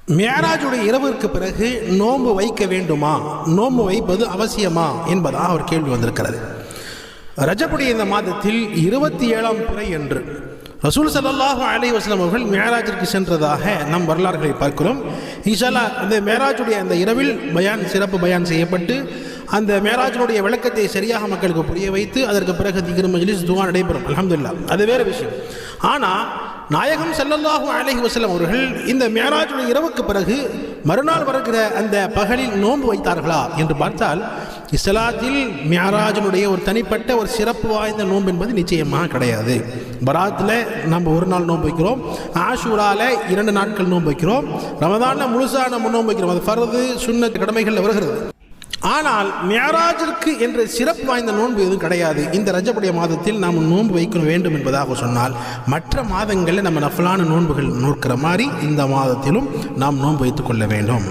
மியராஜுடைய இரவிற்கு பிறகு நோன்பு வைக்க வேண்டுமா, நோன்பு வைப்பது அவசியமா என்பதாக ஒரு கேள்வி வந்திருக்கிறது. ரஜபுடைய இந்த மாதத்தில் 27ஆம் பிறை என்று ரசூல் ஸல்லல்லாஹு அலைஹி வஸல்லம் அவர்கள் மியராஜிற்கு சென்றதாக நம் வரலாறுகளை பார்க்கிறோம். இன்ஷா அல்லாஹ் அந்த மியராஜுடைய அந்த இரவில் சிறப்பு பயான் செய்யப்பட்டு அந்த மியராஜினுடைய விளக்கத்தை சரியாக மக்களுக்கு புரிய வைத்து அதற்கு பிறகு திக்ர் மஜ்லிஸ் துஆ நடைபெறும். அல்ஹம்துலில்லாஹ், அது வேறு விஷயம். ஆனால் நாயகம் ஸல்லல்லாஹு அலைஹி வஸல்லம் அவர்கள் இந்த மியராஜுடைய இரவுக்கு பிறகு மறுநாள் வருகிற அந்த பகலில் நோன்பு வைத்தார்களா என்று பார்த்தால் இஸ்லாத்தில் மியராஜினுடைய ஒரு தனிப்பட்ட ஒரு சிறப்பு வாய்ந்த நோன்பு என்பது நிச்சயமாக கிடையாது. பராத்தில் நம்ம ஒரு நாள் நோன்பு வைக்கிறோம், ஆஷூராவில் 2 நாட்கள் நோன்பு வைக்கிறோம், ரமதானில் முழுசாக நம்ம நோன்பு வைக்கிறோம். அது ஃபர்து சுன்னத் கடமைகளில் வருகிறது. ஆனால் மியராஜிற்கு என்ற சிறப்பு வாய்ந்த நோன்பு எதுவும் கிடையாது. இந்த ரஜபுடைய மாதத்தில் நாம் நோன்பு வைக்க வேண்டும் என்பதாக சொன்னால் மற்ற மாதங்களில் நம்ம நஃபிலான நோன்புகள் நோக்கிற மாதிரி இந்த மாதத்திலும் நாம் நோன்பு வைத்துக் கொள்ள வேண்டும்.